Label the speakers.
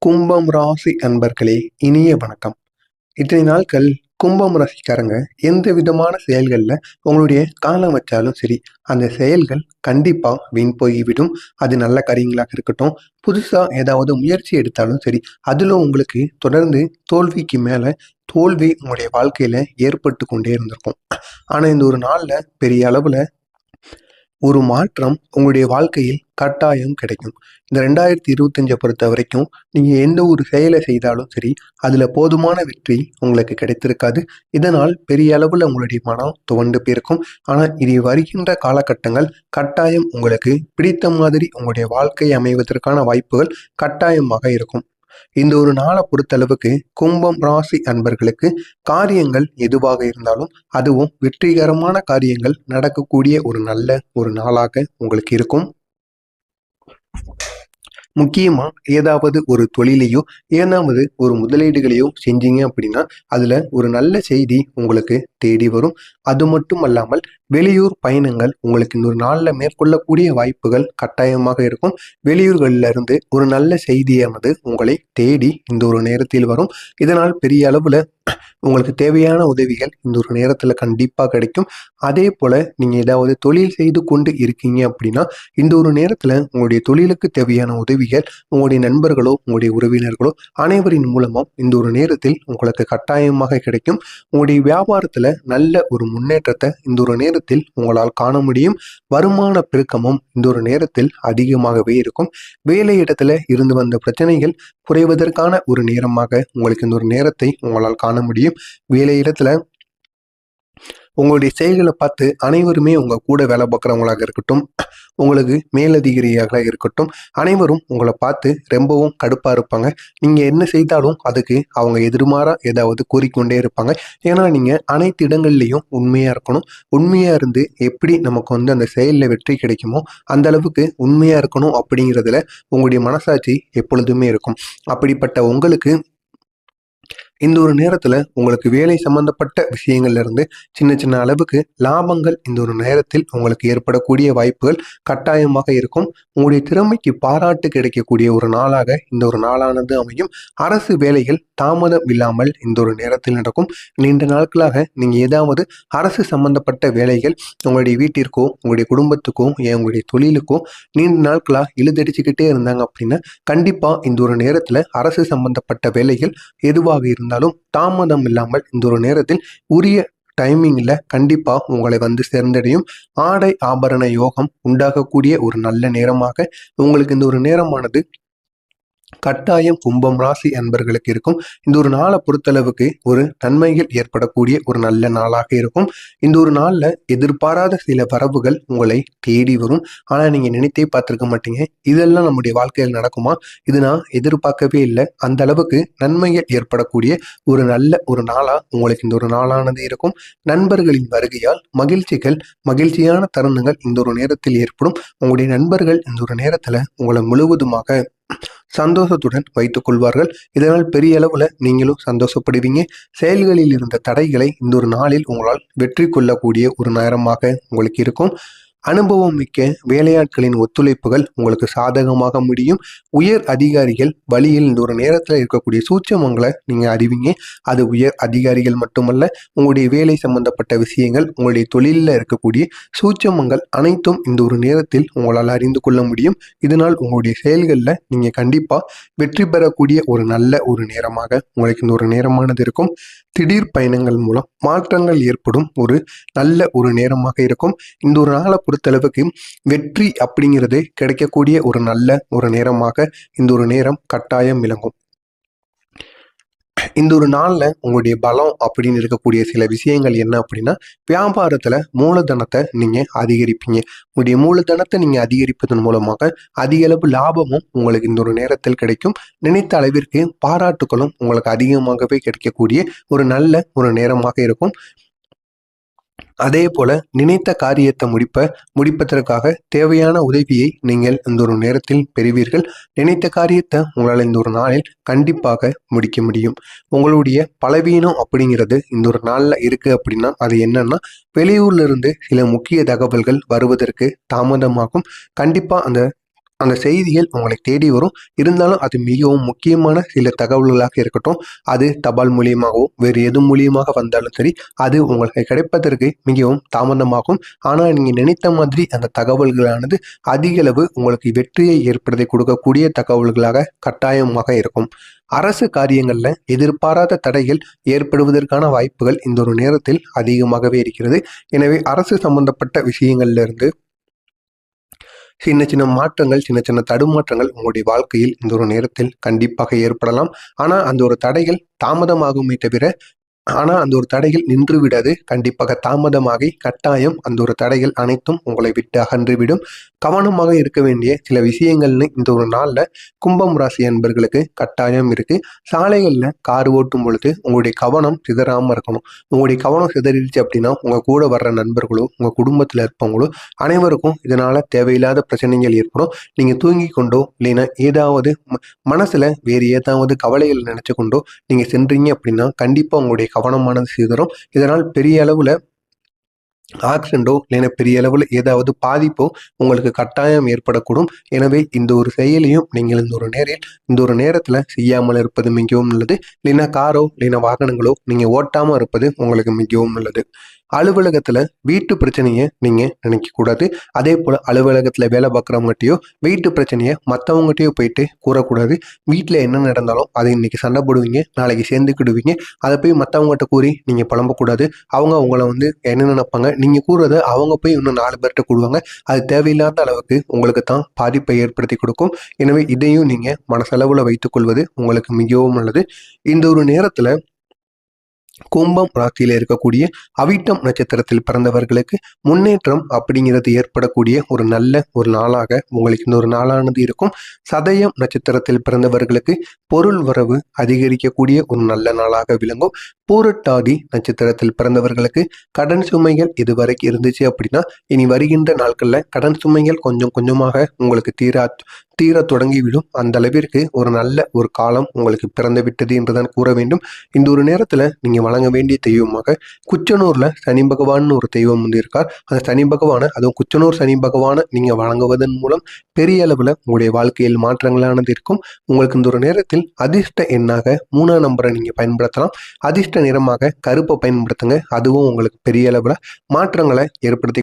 Speaker 1: கும்பம் ராசி அன்பர்களே, இனிய வணக்கம். இத்தனை நாட்கள் கும்பம் ராசிக்காரங்க எந்த விதமான செயல்களில் உங்களுடைய காலம் வச்சாலும் சரி, அந்த செயல்கள் கண்டிப்பாக வீண் போய்விடும். அது நல்ல காரியங்களாக இருக்கட்டும், புதுசாக ஏதாவது முயற்சி எடுத்தாலும் சரி, அதில் உங்களுக்கு தொடர்ந்து தோல்விக்கு மேலே தோல்வி உங்களுடைய வாழ்க்கையில் ஏற்பட்டு கொண்டே இருந்திருக்கும். ஆனால் இந்த ஒரு நாளில் பெரிய அளவில் ஒரு மாற்றம் உங்களுடைய வாழ்க்கையில் கட்டாயம் கிடைக்கும். இந்த 2025 பொறுத்த வரைக்கும் நீங்கள் எந்த ஒரு செயலை செய்தாலும் சரி, அதில் போதுமான வெற்றி உங்களுக்கு கிடைத்திருக்காது. இதனால் பெரிய அளவில் உங்களுடைய மனம் துவண்டு போயிருக்கும். ஆனால் இது வருகின்ற காலகட்டங்கள் கட்டாயம் உங்களுக்கு பிடித்த மாதிரி உங்களுடைய வாழ்க்கை அமைவதற்கான வாய்ப்புகள் கட்டாயமாக இருக்கும். இந்த ஒரு நாளை பொறுத்தளவுக்கு கும்பம் ராசி அன்பர்களுக்கு காரியங்கள் எதுவாக இருந்தாலும் அதுவும் வெற்றிகரமான காரியங்கள் நடக்கக்கூடிய ஒரு நல்ல ஒரு நாளாக உங்களுக்கு இருக்கும். முக்கியமா ஏதாவது ஒரு தொழிலையோ ஏதாவது ஒரு முதலீடுகளையோ செஞ்சீங்க அப்படின்னா அதுல ஒரு நல்ல செய்தி உங்களுக்கு தேடி வரும். அது மட்டும் அல்லாமல் வெளியூர் பயணங்கள் உங்களுக்கு இந்த ஒரு நாளில் மேற்கொள்ளக்கூடிய வாய்ப்புகள் கட்டாயமாக இருக்கும். வெளியூர்களில் இருந்து ஒரு நல்ல செய்தியானது உங்களை தேடி இந்த ஒரு நேரத்தில் வரும். இதனால் பெரிய அளவில் உங்களுக்கு தேவையான உதவிகள் இந்த ஒரு நேரத்தில் கண்டிப்பாக கிடைக்கும். அதே போல் நீங்கள் ஏதாவது தொழில் செய்து கொண்டு இருக்கீங்க அப்படின்னா இந்த ஒரு நேரத்தில் உங்களுடைய தொழிலுக்கு தேவையான உதவிகள் உங்களுடைய நண்பர்களோ உங்களுடைய உறவினர்களோ அனைவரின் மூலமும் இந்த ஒரு நேரத்தில் உங்களுக்கு கட்டாயமாக கிடைக்கும். உங்களுடைய வியாபாரத்தில் நல்ல ஒரு முன்னேற்றத்தை இந்த ஒரு நேரத்தில் உங்களால் காண முடியும். வருமான பெருக்கமும் இந்த ஒரு நேரத்தில் அதிகமாகவே இருக்கும். வேலை இடத்துல இருந்து வந்த பிரச்சனைகள் குறைவதற்கான ஒரு நேரமாக உங்களுக்கு இந்த ஒரு நேரத்தை உங்களால் காண முடியும். வேலை இடத்துல உங்களுடைய செயல்களை பார்த்து அனைவருமே உங்க கூட வேலை பார்க்குறவங்களாக இருக்கட்டும், உங்களுக்கு மேலதிகாரியாக இருக்கட்டும், அனைவரும் உங்களை பார்த்து ரொம்பவும் கடுப்பாக இருப்பாங்க. நீங்கள் என்ன செய்தாலும் அதுக்கு அவங்க எதிர்மாறா ஏதாவது கூறிக்கொண்டே இருப்பாங்க. ஏன்னா நீங்கள் அனைத்து இடங்கள்லையும் உண்மையாக இருக்கணும். உண்மையாக இருந்து எப்படி நமக்கு அந்த செயலில் வெற்றி கிடைக்குமோ அந்த அளவுக்கு உண்மையாக இருக்கணும் அப்படிங்கிறதுல உங்களுடைய மனசாட்சி எப்பொழுதுமே இருக்கும். அப்படிப்பட்ட உங்களுக்கு இந்த ஒரு நேரத்தில் உங்களுக்கு வேலை சம்பந்தப்பட்ட விஷயங்கள்ல இருந்து சின்ன சின்ன அளவுக்கு லாபங்கள் இந்த ஒரு நேரத்தில் உங்களுக்கு ஏற்படக்கூடிய வாய்ப்புகள் கட்டாயமாக இருக்கும். உங்களுடைய திறமைக்கு பாராட்டு கிடைக்கக்கூடிய ஒரு நாளாக இந்த ஒரு நாளானது அமையும். அரசு வேலைகள் தாமதம் இல்லாமல் இந்த ஒரு நேரத்தில் நடக்கும். நீண்ட நாட்களாக நீங்கள் ஏதாவது அரசு சம்பந்தப்பட்ட வேலைகள் உங்களுடைய வீட்டிற்கோ உங்களுடைய குடும்பத்துக்கோ உங்களுடைய தொழிலுக்கோ நீண்ட நாட்களாக இழுதடிச்சுக்கிட்டே இருந்தாங்க அப்படின்னா கண்டிப்பாக இந்த ஒரு நேரத்தில் அரசு சம்பந்தப்பட்ட வேலைகள் எதுவாக இருந்தாலும் தாமதம் இல்லாமல் இந்த ஒரு நேரத்தில் உரிய டைமிங்ல கண்டிப்பா உங்களை சேர்ந்தடையும். ஆடை ஆபரண யோகம் உண்டாகக்கூடிய ஒரு நல்ல நேரமாக உங்களுக்கு இந்த ஒரு நேரமானது கட்டாயம் கும்பம் ராசி அன்பர்களுக்கு இருக்கும். இந்த ஒரு நாளை பொறுத்தளவுக்கு ஒரு நன்மைகள் ஏற்படக்கூடிய ஒரு நல்ல நாளாக இருக்கும். இந்த ஒரு நாள்ல எதிர்பாராத சில வரவுகள் உங்களை தேடி வரும். ஆனா நீங்க நினைத்தே பார்த்திருக்க மாட்டீங்க, இதெல்லாம் நம்முடைய வாழ்க்கையில் நடக்குமா, இது நான் எதிர்பார்க்கவே இல்லை. அந்த அளவுக்கு நன்மைகள் ஏற்படக்கூடிய ஒரு நல்ல ஒரு நாளா உங்களுக்கு இந்த ஒரு நாளானது இருக்கும். நண்பர்களின் வருகையால் மகிழ்ச்சியான தருணங்கள் இந்த ஒரு நேரத்தில் ஏற்படும். உங்களுடைய நண்பர்கள் இந்த ஒரு நேரத்துல உங்களை முழுவதுமாக சந்தோஷத்துடன் வைத்துக் கொள்வார்கள். இதனால் பெரிய அளவுல நீங்களும் சந்தோஷப்படுவீங்க. செயல்களில் இருந்த தடைகளை இந்த ஒரு நாளில் உங்களால் வெற்றி கொள்ளக்கூடிய ஒரு நேரமாக உங்களுக்கு இருக்கும். அனுபவம் மிக்க வேலையாட்களின் ஒத்துழைப்புகள் உங்களுக்கு சாதகமாக முடியும். உயர் அதிகாரிகள் வழியில் இந்த ஒரு நேரத்தில் இருக்கக்கூடிய சூட்சமங்களை நீங்க அறிவிங்க. அது உயர் அதிகாரிகள் மட்டுமல்ல, உங்களுடைய வேலை சம்பந்தப்பட்ட விஷயங்கள் உங்களுடைய தொழிலில் இருக்கக்கூடிய சூட்சமங்கள் அனைத்தும் இந்த ஒரு நேரத்தில் உங்களால் அறிந்து கொள்ள முடியும். இதனால் உங்களுடைய செயல்களில் நீங்க கண்டிப்பா வெற்றி பெறக்கூடிய ஒரு நல்ல ஒரு நேரமாக உங்களுக்கு இந்த ஒரு நேரமானது இருக்கும். திடீர் பயணங்கள் மூலம் மாற்றங்கள் ஏற்படும் ஒரு நல்ல ஒரு நேரமாக இருக்கும். இந்த ஒரு நாளை பொறுத்தளவுக்கு வெற்றி அப்படிங்கிறது கிடைக்கக்கூடிய ஒரு நல்ல ஒரு நேரமாக இந்த ஒரு நேரம் கட்டாயம் விளங்கும். இந்த ஒரு நாள்ல உங்களுடைய பலம் அப்படின்னு இருக்கக்கூடிய சில விஷயங்கள் என்ன அப்படின்னா, வியாபாரத்துல மூலதனத்தை நீங்க அதிகரிப்பீங்க. உங்களுடைய மூலதனத்தை நீங்க அதிகரிப்பதன் மூலமாக அதிக அளவு லாபமும் உங்களுக்கு இந்த ஒரு நேரத்தில் கிடைக்கும். நினைத்த அளவிற்கு பாராட்டுகளும் உங்களுக்கு அதிகமாகவே கிடைக்கக்கூடிய ஒரு நல்ல ஒரு நேரமாக இருக்கும். அதே போல நினைத்த காரியத்தை முடிப்பதற்காக தேவையான உதவியை நீங்கள் இந்த ஒரு நேரத்தில் பெறுவீர்கள். நினைத்த காரியத்தை உங்களால் இந்த ஒரு நாளில் கண்டிப்பாக முடிக்க முடியும். உங்களுடைய பலவீனம் அப்படிங்கிறது இந்த ஒரு நாளில் இருக்கு அப்படின்னா அது என்னன்னா, வெளியூர்ல இருந்து சில முக்கிய தகவல்கள் வருவதற்கு தாமதமாகும். கண்டிப்பா அந்த அந்த செய்திகள் உங்களை தேடி வரும். இருந்தாலும் அது மிகவும் முக்கியமான சில தகவல்களாக இருக்கட்டும், அது தபால் மூலியமாகவோ வேறு எது மூலியமாக வந்தாலும் சரி, அது உங்களுக்கு கிடைப்பதற்கு மிகவும் தாமதமாகும். ஆனால் நீங்கள் நினைத்த மாதிரி அந்த தகவல்களானது அதிகளவு உங்களுக்கு வெற்றியை ஏற்படுத்தி கொடுக்கக்கூடிய தகவல்களாக கட்டாயமாக இருக்கும். அரசு காரியங்கள்ல எதிர்பாராத தடைகள் ஏற்படுவதற்கான வாய்ப்புகள் இந்த ஒரு நேரத்தில் அதிகமாகவே இருக்கிறது. எனவே அரசு சம்பந்தப்பட்ட விஷயங்கள்ல இருந்து சின்ன சின்ன மாற்றங்கள், சின்ன சின்ன தடுமாற்றங்கள் உங்களுடைய வாழ்க்கையில் இந்த ஒரு நேரத்தில் கண்டிப்பாக ஏற்படலாம். ஆனால் அந்த ஒரு தடைகள் தாமதமாகுமே தவிர அந்த ஒரு தடைகள் நின்று விடாது. கண்டிப்பாக தாமதமாகி கட்டாயம் அந்த ஒரு தடைகள் அனைத்தும் உங்களை விட்டு அகன்றுவிடும். கவனமாக இருக்க வேண்டிய சில விஷயங்கள்னு இந்த ஒரு நாளில் கும்பம் ராசி அன்பர்களுக்கு கட்டாயம் இருக்கு. சாலைகளில் கார் ஓட்டும் பொழுது உங்களுடைய கவனம் சிதறாமல் இருக்கணும். உங்களுடைய கவனம் சிதறிடுச்சு அப்படின்னா உங்கள் கூட வர்ற நண்பர்களோ உங்கள் குடும்பத்தில் இருப்பவங்களோ அனைவருக்கும் இதனால தேவையில்லாத பிரச்சனைகள் ஏற்படும். நீங்கள் தூங்கி கொண்டோ இல்லைன்னா ஏதாவது மனசுல வேறு ஏதாவது கவலைகள் நினைச்சு கொண்டோ நீங்க சென்றீங்க அப்படின்னா கண்டிப்பா உங்களுடைய கவனமானது சிதறும். இதனால் பெரிய அளவுல ஆக்சிடென்டோ இல்லைன்னா பெரிய அளவில் ஏதாவது பாதிப்போ உங்களுக்கு கட்டாயம் ஏற்படக்கூடும். எனவே இந்த ஒரு செயலையும் நீங்கள் இந்த ஒரு நேரத்தில் செய்யாமல் இருப்பது மிகவும் நல்லது. இல்லைன்னா காரோ இல்லைன்னா வாகனங்களோ நீங்கள் ஓட்டாமல் இருப்பது உங்களுக்கு மிகவும் நல்லது. அலுவலகத்தில் வீட்டு பிரச்சனையை நீங்கள் நினைக்கக்கூடாது. அதே போல் அலுவலகத்தில் வேலை பார்க்குறவங்ககிட்டயோ வீட்டு பிரச்சனையை மற்றவங்ககிட்டயோ போயிட்டு கூறக்கூடாது. வீட்டில் என்ன நடந்தாலும் அதை இன்னைக்கு சண்டை போடுவீங்க, நாளைக்கு சேர்ந்துக்கிடுவீங்க. அதை போய் மற்றவங்ககிட்ட கூறி நீங்கள் புலம்பக்கூடாது. அவங்க உங்களை என்ன நினைப்பாங்க, நீங்கள் கூறுறத அவங்க போய் இன்னும் 4 பேர்கிட்ட கூடுவாங்க. அது தேவையில்லாத அளவுக்கு உங்களுக்கு தான் பாதிப்பை ஏற்படுத்தி கொடுக்கும். எனவே இதையும் நீங்கள் மனசளவில் வைத்துக்கொள்வது உங்களுக்கு மிகவும் நல்லது. இந்த ஒரு நேரத்தில் கும்பம் ராசியில இருக்கக்கூடிய அவிட்டம் நட்சத்திரத்தில் பிறந்தவர்களுக்கு முன்னேற்றம் அப்படிங்கிறது ஏற்படக்கூடிய ஒரு நல்ல ஒரு நாளாக உங்களுக்கு இந்த ஒரு நாளானது இருக்கும். சதயம் நட்சத்திரத்தில் பிறந்தவர்களுக்கு பொருள் வரவு அதிகரிக்கக்கூடிய ஒரு நல்ல நாளாக விளங்கும். பூரட்டாதி நட்சத்திரத்தில் பிறந்தவர்களுக்கு கடன் சுமைகள் இதுவரைக்கும் இருந்துச்சு அப்படின்னா இனி வருகின்ற நாட்கள்ல கடன் சுமைகள் கொஞ்சம் கொஞ்சமாக உங்களுக்கு தீர தொடங்கிவிடும். அந்த அளவிற்கு ஒரு நல்ல ஒரு காலம் உங்களுக்கு பிறந்து விட்டது என்றுதான் கூற வேண்டும். இந்த ஒரு நேரத்துல நீங்க வழங்க வேண்டிய தெய்வமாக குச்சனூர்ல சனி பகவான் ஒரு தெய்வம் இருக்கார். அந்த சனி பகவானை, அதுவும் குச்சனூர் சனி பகவானை நீங்க வழங்குவதன் மூலம் பெரிய அளவுல உங்களுடைய வாழ்க்கையில் மாற்றங்களானது இருக்கும். உங்களுக்கு இந்த ஒரு நேரத்தில் அதிர்ஷ்ட எண்ணாக 3ஆம் நம்பரை நீங்க பயன்படுத்தலாம். அதிர்ஷ்ட நிறமாக கருப்பை பயன்படுத்துங்க. அதுவும் உங்களுக்கு பெரிய அளவுல மாற்றங்களை ஏற்படுத்தி